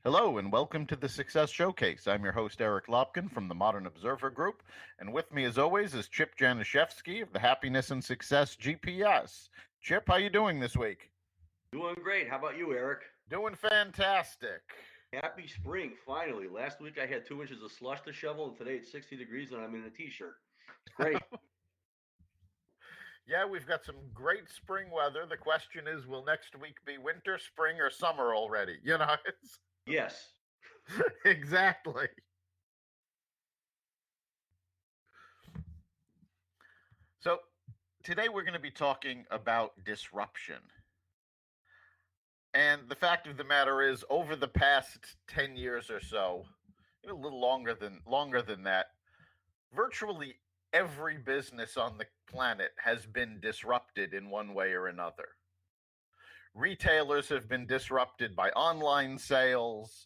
Hello and welcome to the Success Showcase. I'm your host, Eric Lopkin from the Modern Observer Group. And with me, as always, is Chip Janiszewski of the Happiness and Success GPS. Chip, how you doing this week? Doing great. How about you, Eric? Doing fantastic. Happy spring, finally. Last week I had 2 inches of slush to shovel, and today it's 60 degrees and I'm in a t-shirt. It's great. Yeah, we've got some great spring weather. The question is, will next week be winter, spring, or summer already? It's Yes. exactly. So today we're going to be talking about disruption. And the fact of the matter is, over the past 10 years or so, a little longer than that, virtually every business on the planet has been disrupted in one way or another. Retailers have been disrupted by online sales.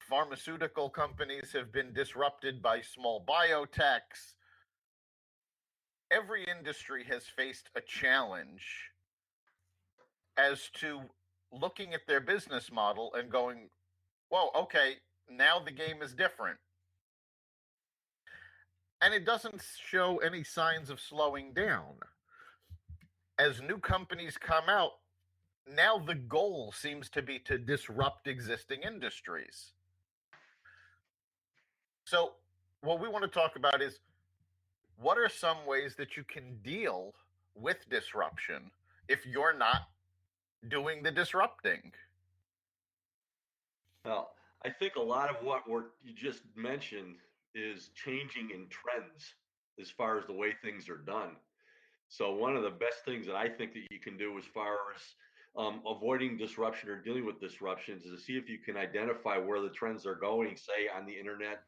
Pharmaceutical companies have been disrupted by small biotechs. Every industry has faced a challenge as to looking at their business model and going, whoa, okay, now the game is different. And it doesn't show any signs of slowing down. As new companies come out, now the goal seems to be to disrupt existing industries. So what we want to talk about is, what are some ways that you can deal with disruption if you're not doing the disrupting? Well, I think a lot of what you just mentioned is changing in trends as far as the way things are done. So one of the best things that I think that you can do as far as avoiding disruption or dealing with disruptions is to see if you can identify where the trends are going, say on the internet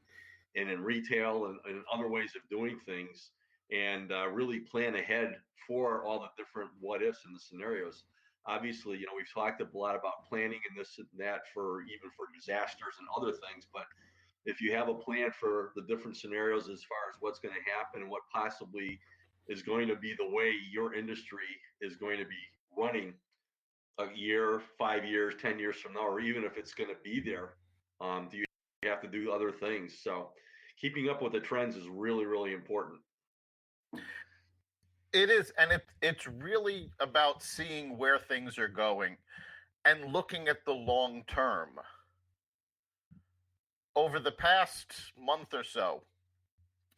and in retail and other ways of doing things, and really plan ahead for all the different what ifs and the scenarios. Obviously, we've talked a lot about planning and this and that for even for disasters and other things, but if you have a plan for the different scenarios as far as what's going to happen and what possibly is going to be the way your industry is going to be running a year, 5 years, 10 years from now, or even if it's going to be there, do you have to do other things? So keeping up with the trends is really, really important. It is, and it's really about seeing where things are going and looking at the long term. Over the past month or so,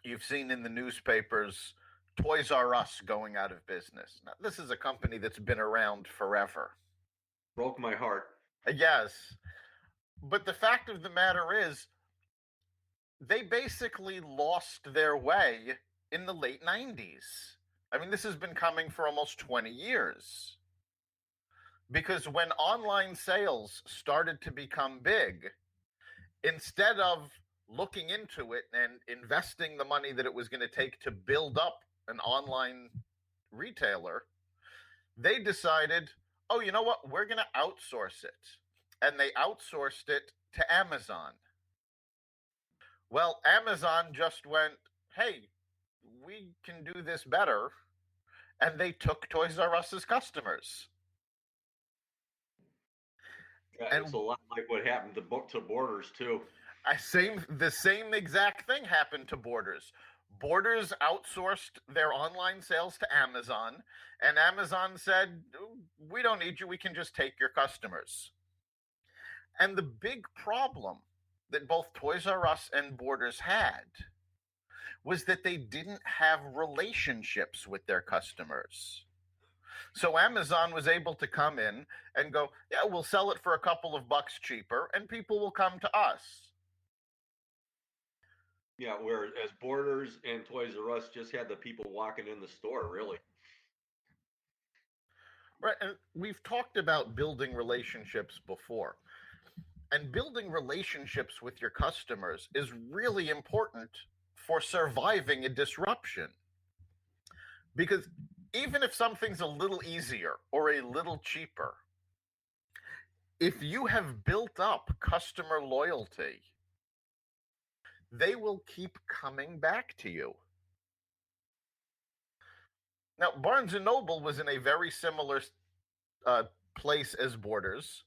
you've seen in the newspapers Toys R Us going out of business. Now, this is a company that's been around forever. Broke my heart. Yes. But the fact of the matter is, they basically lost their way in the late 90s. I mean, this has been coming for almost 20 years. Because when online sales started to become big, instead of looking into it and investing the money that it was going to take to build up an online retailer, they decided, oh, you know what? We're going to outsource it. And they outsourced it to Amazon. Well, Amazon just went, hey, we can do this better. And they took Toys R Us's customers. Yeah, And it's a lot like what happened to Borders too. the same exact thing happened to Borders. Borders outsourced their online sales to Amazon, and Amazon said, we don't need you, we can just take your customers. And the big problem that both Toys R Us and Borders had was that they didn't have relationships with their customers. So Amazon was able to come in and go, yeah, we'll sell it for a couple of bucks cheaper, and people will come to us. Yeah, whereas Borders and Toys R Us just had the people walking in the store, really. Right. And we've talked about building relationships before. And building relationships with your customers is really important for surviving a disruption. Because even if something's a little easier or a little cheaper, if you have built up customer loyalty, they will keep coming back to you. Now, Barnes & Noble was in a very similar place as Borders.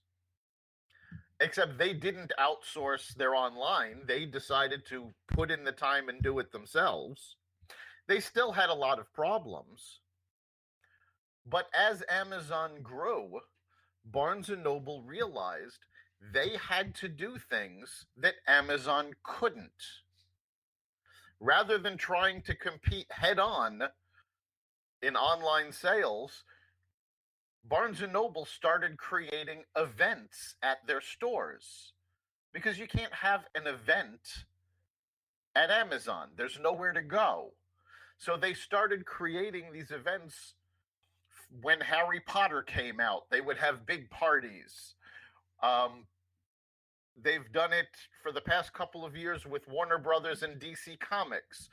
Except they didn't outsource their online. They decided to put in the time and do it themselves. They still had a lot of problems. But as Amazon grew, Barnes and Noble realized they had to do things that Amazon couldn't. Rather than trying to compete head on in online sales, Barnes and Noble started creating events at their stores because you can't have an event at Amazon. There's nowhere to go. So they started creating these events. When Harry Potter came out, they would have big parties. They've done it for the past couple of years with Warner Brothers and DC Comics.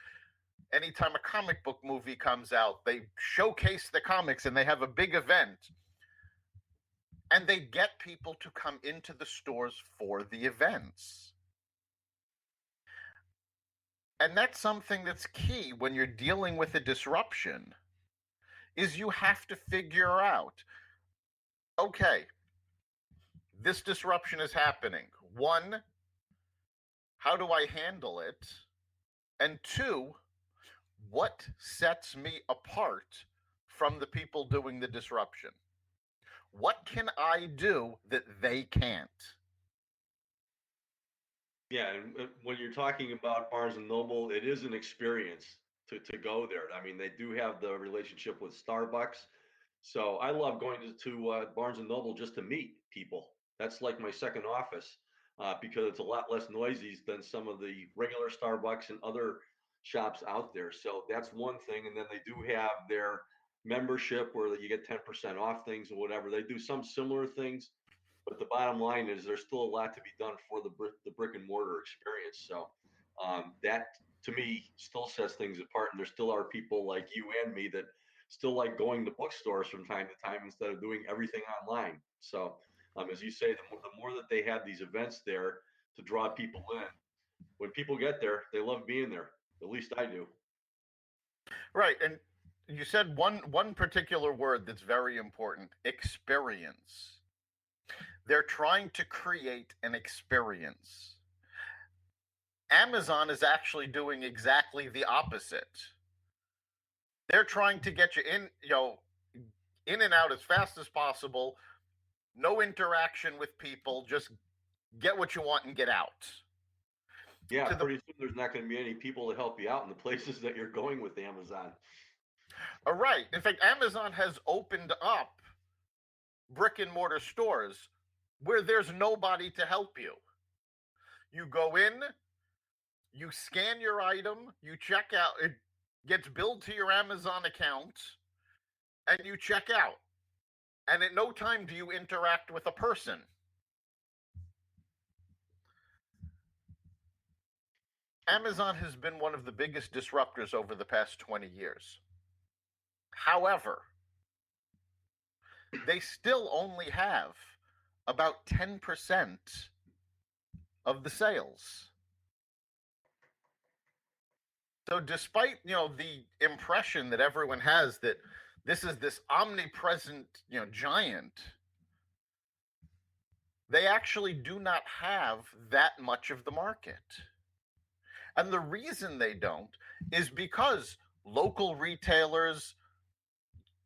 Anytime a comic book movie comes out, they showcase the comics and they have a big event. And they get people to come into the stores for the events. And that's something that's key when you're dealing with a disruption, is you have to figure out, okay, this disruption is happening. One, how do I handle it? And two, what sets me apart from the people doing the disruption? What can I do that they can't? Yeah, and when you're talking about Barnes and Noble, it is an experience to go there. I mean, they do have the relationship with Starbucks, so I love going to Barnes and Noble just to meet people. That's like my second office because it's a lot less noisy than some of the regular Starbucks and other shops out there. So that's one thing. And then they do have their membership where you get 10% off things or whatever. They do some similar things, but the bottom line is there's still a lot to be done for the brick and mortar experience. So that to me still sets things apart. And there still are people like you and me that still like going to bookstores from time to time instead of doing everything online. So as you say, the more that they have these events there to draw people in, when people get there, they love being there. At least I do. Right. And you said one particular word that's very important, experience. They're trying to create an experience. Amazon is actually doing exactly the opposite. They're trying to get you in and out as fast as possible, no interaction with people, just get what you want and get out. Yeah, pretty soon there's not going to be any people to help you out in the places that you're going with Amazon. Right. In fact, Amazon has opened up brick and mortar stores where there's nobody to help you. You go in, you scan your item, you check out, it gets billed to your Amazon account, and you check out. And at no time do you interact with a person. Amazon has been one of the biggest disruptors over the past 20 years. However, they still only have about 10% of the sales. So despite, the impression that everyone has that this is this omnipresent, giant, they actually do not have that much of the market. And the reason they don't is because local retailers,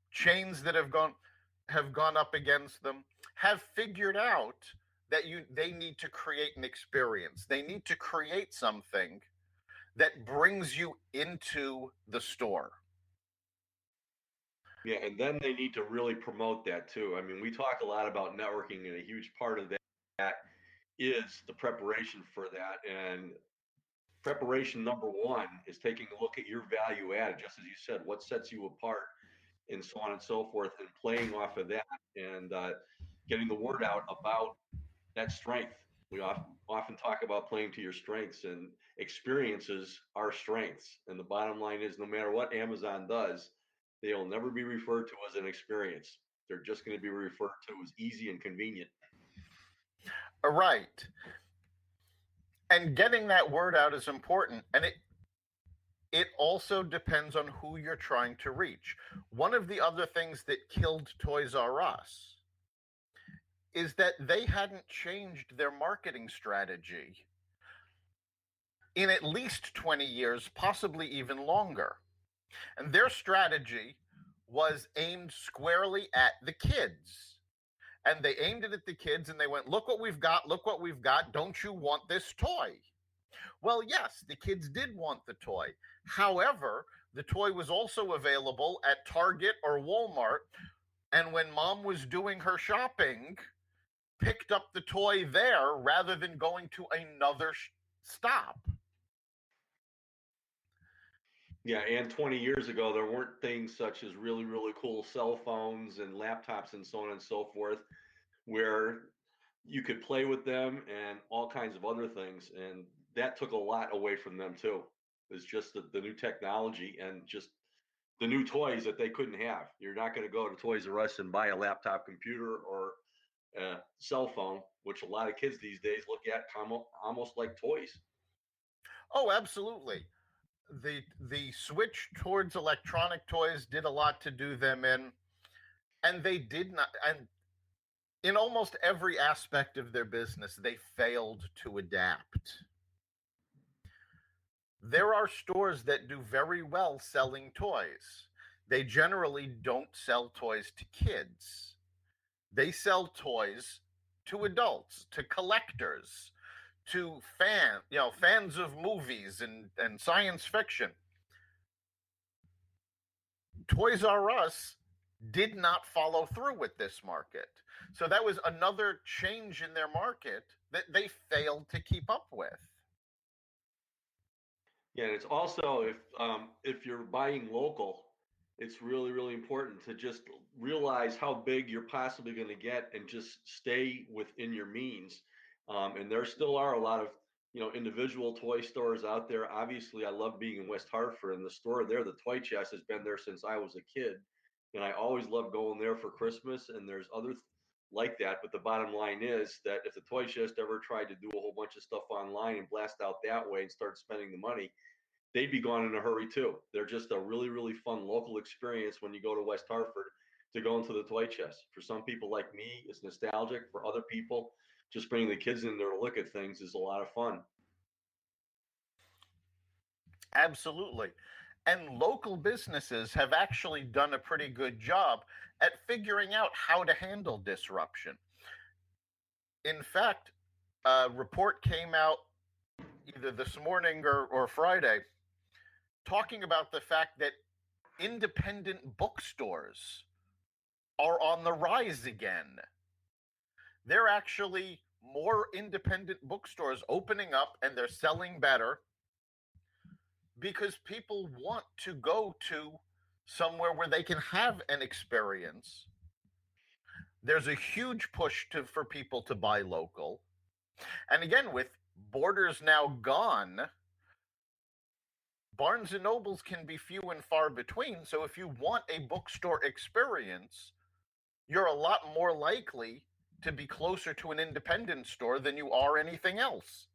chains that have gone up against them, have figured out that they need to create an experience. They need to create something that brings you into the store. Yeah, and then they need to really promote that too. I mean, we talk a lot about networking, and a huge part of that is the preparation for that. And preparation number one is taking a look at your value added, just as you said, what sets you apart, and so on and so forth, and playing off of that and getting the word out about that strength. We often talk about playing to your strengths, and experiences are strengths. And the bottom line is, no matter what Amazon does, they'll never be referred to as an experience. They're just going to be referred to as easy and convenient. Right. And getting that word out is important. And it also depends on who you're trying to reach. One of the other things that killed Toys R Us is that they hadn't changed their marketing strategy in at least 20 years, possibly even longer. And their strategy was aimed squarely at the kids. And they aimed it at the kids and they went, look what we've got, look what we've got. Don't you want this toy? Well, yes, the kids did want the toy. However, the toy was also available at Target or Walmart. And when mom was doing her shopping, picked up the toy there rather than going to another stop. Yeah, and 20 years ago, there weren't things such as really, really cool cell phones and laptops and so on and so forth, where you could play with them and all kinds of other things. And that took a lot away from them too. It's just the new technology and just the new toys that they couldn't have. You're not going to go to Toys R Us and buy a laptop computer or a cell phone, which a lot of kids these days look at almost like toys. Oh, absolutely. The switch towards electronic toys did a lot to do them in, and they did not, and in almost every aspect of their business, they failed to adapt. There are stores that do very well selling toys. They generally don't sell toys to kids. They sell toys to adults, to collectors, to fans of movies and science fiction. Toys R Us did not follow through with this market. So that was another change in their market that they failed to keep up with. Yeah, and it's also if you're buying local, it's really, really important to just realize how big you're possibly going to get and just stay within your means. And there still are a lot of individual toy stores out there. Obviously, I love being in West Hartford, and the store there, the Toy Chest, has been there since I was a kid, and I always love going there for Christmas. And there's others like that, but the bottom line is that if the Toy Chest ever tried to do a whole bunch of stuff online and blast out that way and start spending the money, they'd be gone in a hurry too. They're just a really, really fun local experience when you go to West Hartford to go into the Toy Chest. For some people like me, it's nostalgic. For other people, just bringing the kids in there to look at things is a lot of fun. Absolutely. And local businesses have actually done a pretty good job at figuring out how to handle disruption. In fact, a report came out either this morning or Friday talking about the fact that independent bookstores are on the rise again. There are actually more independent bookstores opening up and they're selling better because people want to go to somewhere where they can have an experience. There's a huge push for people to buy local. And again, with borders now gone, Barnes and Nobles can be few and far between. So if you want a bookstore experience, you're a lot more likely to be closer to an independent store than you are anything else.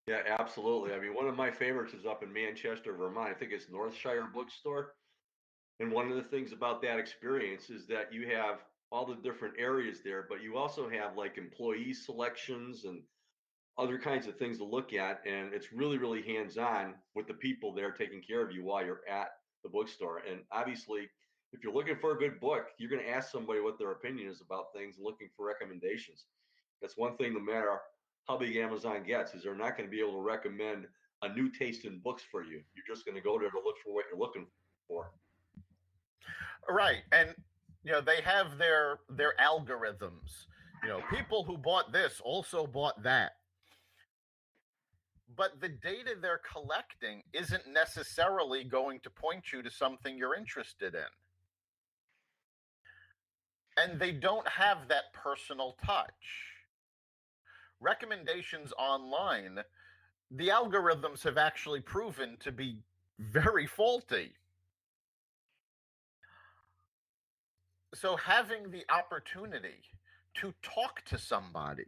Yeah, absolutely. I mean, one of my favorites is up in Manchester, Vermont. I think it's Northshire Bookstore. And one of the things about that experience is that you have all the different areas there, but you also have like employee selections and other kinds of things to look at. And it's really, really hands-on with the people there taking care of you while you're at the bookstore. And obviously, if you're looking for a good book, you're going to ask somebody what their opinion is about things and looking for recommendations. That's one thing, no matter how big Amazon gets, is they're not going to be able to recommend a new taste in books for you. You're just going to go there to look for what you're looking for. Right. And they have their algorithms. People who bought this also bought that. But the data they're collecting isn't necessarily going to point you to something you're interested in. And they don't have that personal touch. Recommendations online, the algorithms have actually proven to be very faulty. So having the opportunity to talk to somebody,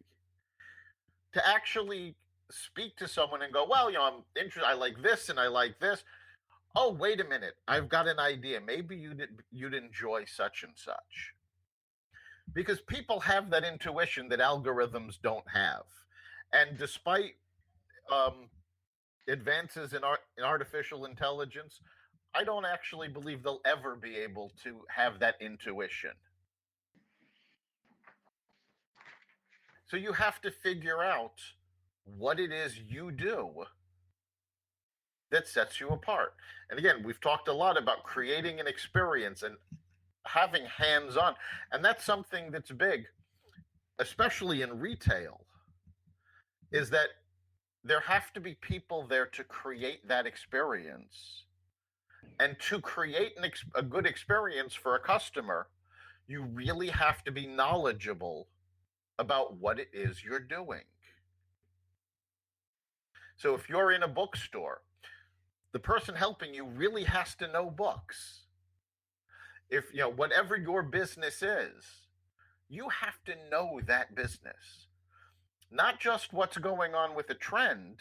to actually speak to someone and go, well, I'm interested, I like this and I like this. Oh, wait a minute, I've got an idea. Maybe you'd enjoy such and such. because people have that intuition that algorithms don't have. And despite advances in artificial intelligence, I don't actually believe they'll ever be able to have that intuition. So you have to figure out what it is you do that sets you apart. And again, we've talked a lot about creating an experience and having hands-on, and that's something that's big, especially in retail, is that there have to be people there to create that experience. And to create a good experience for a customer, you really have to be knowledgeable about what it is you're doing. So if you're in a bookstore, the person helping you really has to know books. If, whatever your business is, you have to know that business. Not just what's going on with a trend,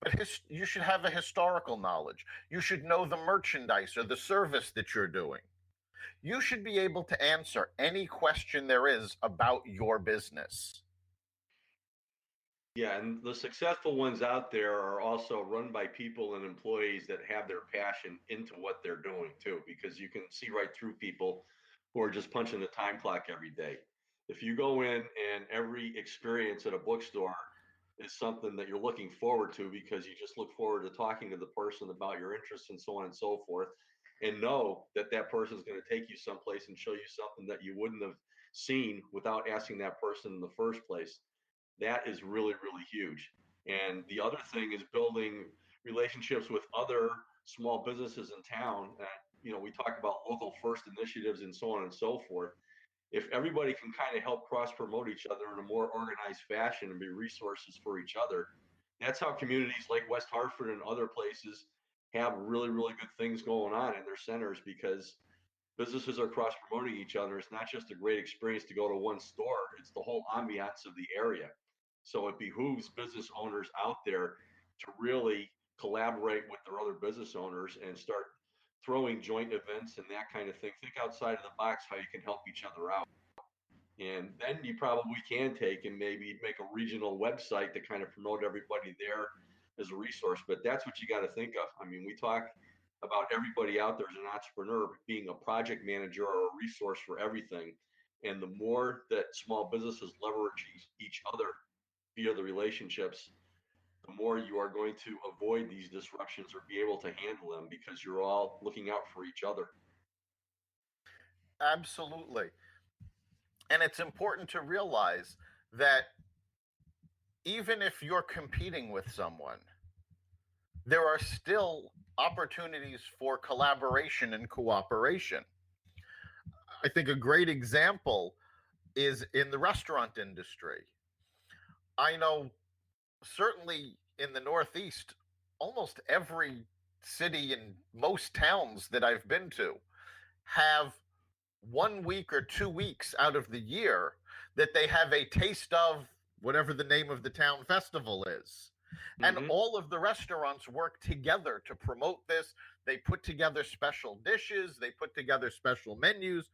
but you should have a historical knowledge. You should know the merchandise or the service that you're doing. You should be able to answer any question there is about your business. Yeah, and the successful ones out there are also run by people and employees that have their passion into what they're doing too, because you can see right through people who are just punching the time clock every day. If you go in and every experience at a bookstore is something that you're looking forward to because you just look forward to talking to the person about your interests and so on and so forth, and know that that person is going to take you someplace and show you something that you wouldn't have seen without asking that person in the first place, that is really, really huge. And the other thing is building relationships with other small businesses in town. We talk about local first initiatives and so on and so forth. If everybody can kind of help cross promote each other in a more organized fashion and be resources for each other, that's how communities like West Hartford and other places have really, really good things going on in their centers, because businesses are cross promoting each other. It's not just a great experience to go to one store, it's the whole ambiance of the area. So it behooves business owners out there to really collaborate with their other business owners and start throwing joint events and that kind of thing. Think outside of the box how you can help each other out. And then you probably can take and maybe make a regional website to kind of promote everybody there as a resource. But that's what you got to think of. I mean, we talk about everybody out there as an entrepreneur being a project manager or a resource for everything. And the more that small businesses leverage each other via the relationships, the more you are going to avoid these disruptions or be able to handle them because you're all looking out for each other. Absolutely. And it's important to realize that even if you're competing with someone, there are still opportunities for collaboration and cooperation. I think a great example is in the restaurant industry. I know certainly in the Northeast, almost every city and most towns that I've been to have 1 week or 2 weeks out of the year that they have a taste of whatever the name of the town festival is. And all of the restaurants work together to promote this. They put together special dishes, they put together special menus.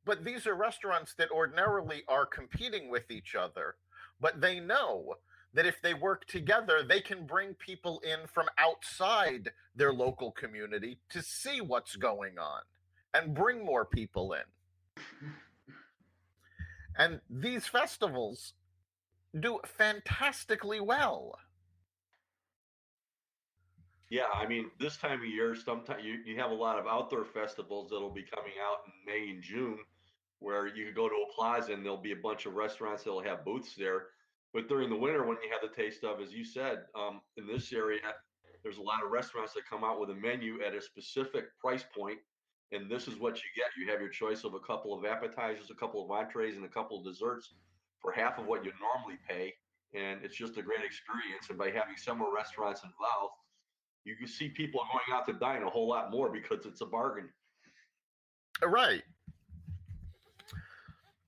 But these are restaurants that ordinarily are competing with each other, but they know that if they work together, they can bring people in from outside their local community to see what's going on and bring more people in. And these festivals do fantastically well. Yeah, I mean, this time of year, sometimes you have a lot of outdoor festivals that'll be coming out in May and June, where you could go to a plaza and there'll be a bunch of restaurants that'll have booths there. But during the winter, when you have the taste of, as you said, in this area, there's a lot of restaurants that come out with a menu at a specific price point, and this is what you get. You have your choice of a couple of appetizers, a couple of entrees, and a couple of desserts for half of what you normally pay, and it's just a great experience. And by having some more restaurants involved, you can see people going out to dine a whole lot more because it's a bargain. Right.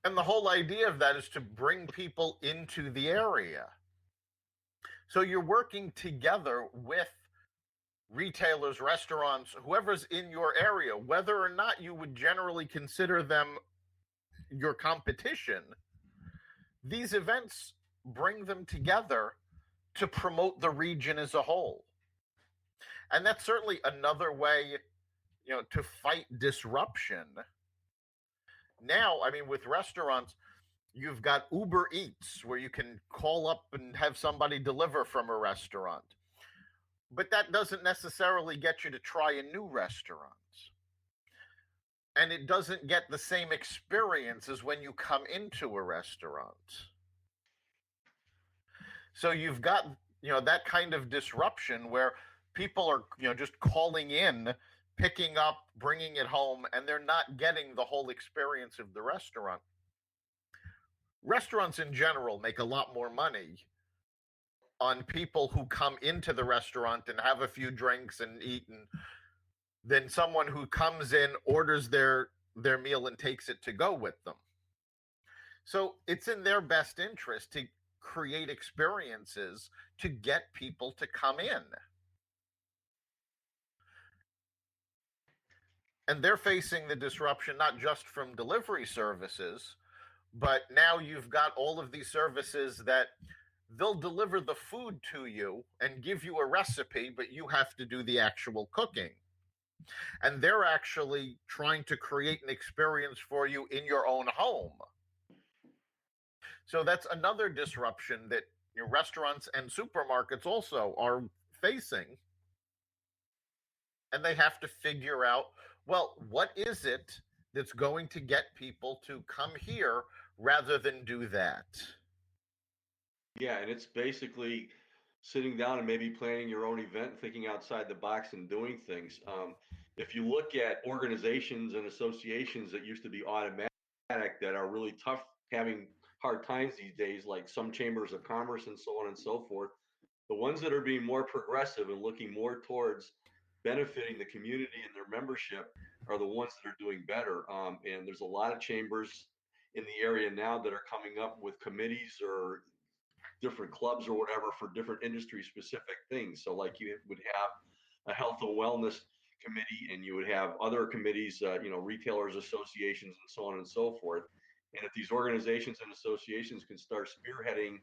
And the whole idea of that is to bring people into the area. So you're working together with retailers, restaurants, whoever's in your area, whether or not you would generally consider them your competition, these events bring them together to promote the region as a whole. And that's certainly another way, to fight disruption. Now, I mean, with restaurants, you've got Uber Eats where you can call up and have somebody deliver from a restaurant. But that doesn't necessarily get you to try a new restaurant. And it doesn't get the same experience as when you come into a restaurant. So you've got, that kind of disruption where people are, just calling in, picking up, bringing it home, and they're not getting the whole experience of the restaurant. Restaurants in general make a lot more money on people who come into the restaurant and have a few drinks and eat than someone who comes in, orders their meal and takes it to go with them. So it's in their best interest to create experiences to get people to come in. And they're facing the disruption not just from delivery services, but now you've got all of these services that they'll deliver the food to you and give you a recipe, but you have to do the actual cooking. And they're actually trying to create an experience for you in your own home. So that's another disruption that restaurants and supermarkets also are facing. And they have to figure out, well, what is it that's going to get people to come here rather than do that? Yeah, and it's basically sitting down and maybe planning your own event, thinking outside the box and doing things. If you look at organizations and associations that used to be automatic that are really tough, having hard times these days, like some chambers of commerce and so on and so forth, the ones that are being more progressive and looking more towards benefiting the community and their membership are the ones that are doing better. And there's a lot of chambers in the area now that are coming up with committees or different clubs or whatever for different industry specific things. So like you would have a health and wellness committee, and you would have other committees, retailers associations and so on and so forth. And if these organizations and associations can start spearheading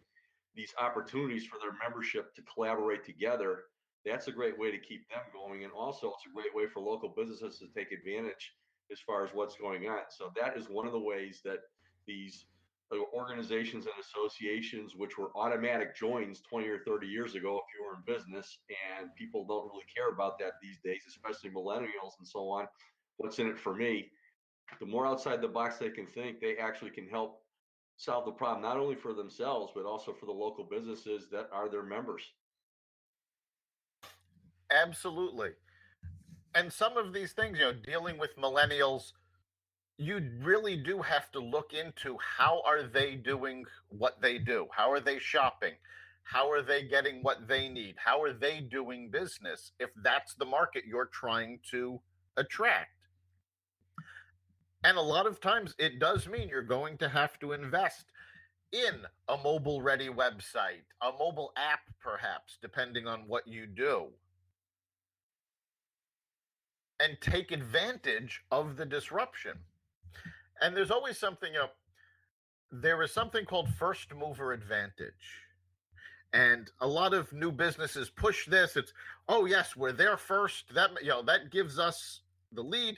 these opportunities for their membership to collaborate together, that's a great way to keep them going. And also it's a great way for local businesses to take advantage as far as what's going on. So that is one of the ways that these organizations and associations, which were automatic joins 20 or 30 years ago if you were in business, and people don't really care about that these days, especially millennials and so on. What's in it for me? The more outside the box they can think, they actually can help solve the problem, not only for themselves, but also for the local businesses that are their members. Absolutely. And some of these things, dealing with millennials, you really do have to look into how are they doing what they do? How are they shopping? How are they getting what they need? How are they doing business if that's the market you're trying to attract? And a lot of times it does mean you're going to have to invest in a mobile ready website, a mobile app, perhaps, depending on what you do, and take advantage of the disruption. And there's always something, there is something called first mover advantage. And a lot of new businesses push this. It's, oh yes, we're there first. That gives us the lead.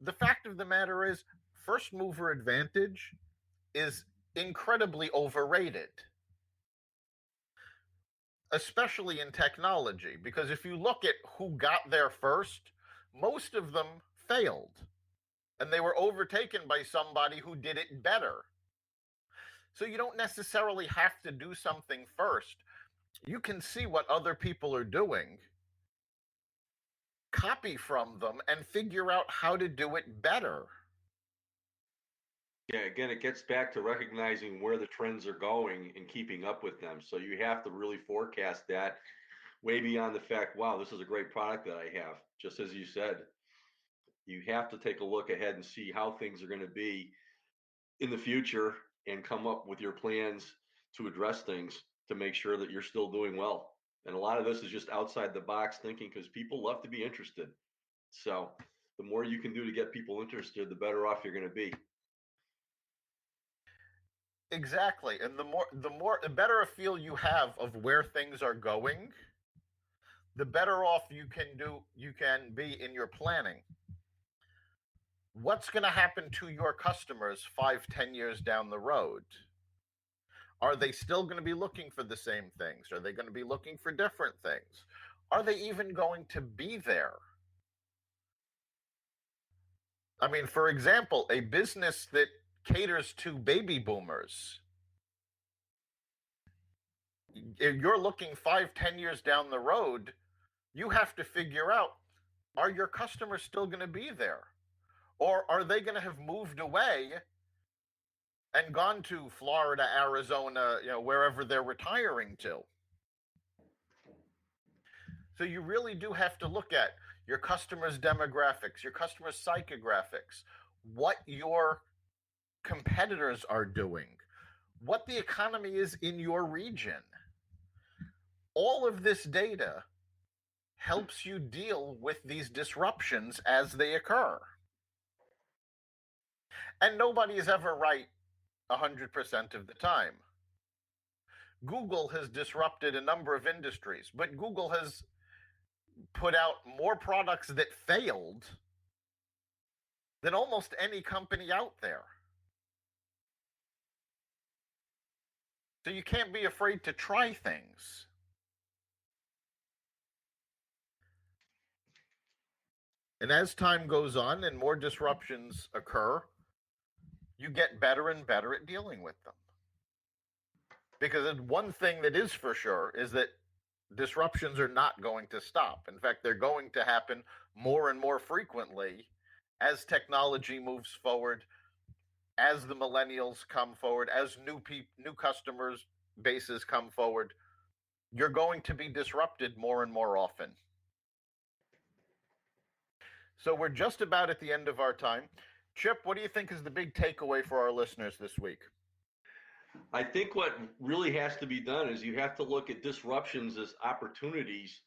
The fact of the matter is, first mover advantage is incredibly overrated, especially in technology, because if you look at who got there first, most of them failed. And they were overtaken by somebody who did it better. So you don't necessarily have to do something first. You can see what other people are doing, copy from them, and figure out how to do it better. Yeah, again, it gets back to recognizing where the trends are going and keeping up with them. So you have to really forecast that way beyond the fact, wow, this is a great product that I have. Just as you said, you have to take a look ahead and see how things are going to be in the future and come up with your plans to address things to make sure that you're still doing well. And a lot of this is just outside the box thinking, because people love to be interested. So the more you can do to get people interested, the better off you're going to be. Exactly. And the better a feel you have of where things are going, the better off you can be in your planning. What's going to happen to your customers 5, 10 years down the road? Are they still going to be looking for the same things? Are they going to be looking for different things? Are they even going to be there? I mean, for example, a business that caters to baby boomers, if you're looking 5, 10 years down the road, you have to figure out, are your customers still going to be there? Or are they going to have moved away and gone to Florida, Arizona, wherever they're retiring to? So you really do have to look at your customers' demographics, your customers' psychographics, what your competitors are doing, what the economy is in your region. All of this data helps you deal with these disruptions as they occur. And nobody is ever right 100% of the time. Google has disrupted a number of industries, but Google has put out more products that failed than almost any company out there. So you can't be afraid to try things. And as time goes on and more disruptions occur, you get better and better at dealing with them. Because one thing that is for sure is that disruptions are not going to stop. In fact, they're going to happen more and more frequently as technology moves forward, as the millennials come forward, as new customers bases come forward. You're going to be disrupted more and more often. So we're just about at the end of our time. Chip, what do you think is the big takeaway for our listeners this week? I think what really has to be done is you have to look at disruptions as opportunities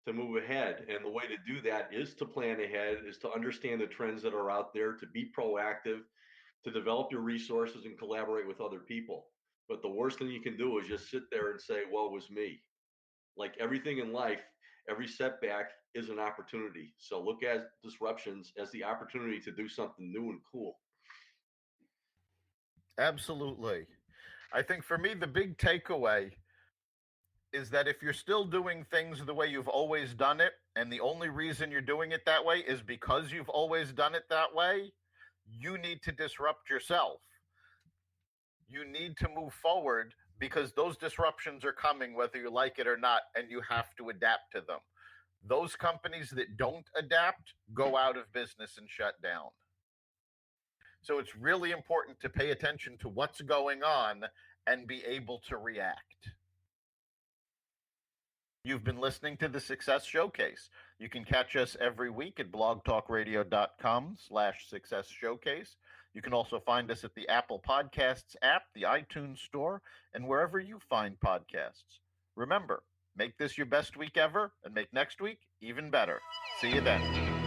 to move ahead. And the way to do that is to plan ahead, is to understand the trends that are out there, to be proactive, to develop your resources and collaborate with other people. But the worst thing you can do is just sit there and say, well, it was me. Like everything in life, every setback is an opportunity. So look at disruptions as the opportunity to do something new and cool. Absolutely. I think for me, the big takeaway is that if you're still doing things the way you've always done it, and the only reason you're doing it that way is because you've always done it that way, you need to disrupt yourself. You need to move forward because those disruptions are coming whether you like it or not, and you have to adapt to them. Those companies that don't adapt go out of business and shut down. So it's really important to pay attention to what's going on and be able to react. You've been listening to the Success Showcase. You can catch us every week at blogtalkradio.com/Success Showcase. You can also find us at the Apple Podcasts app, the iTunes Store, and wherever you find podcasts. Remember, make this your best week ever and make next week even better. See you then.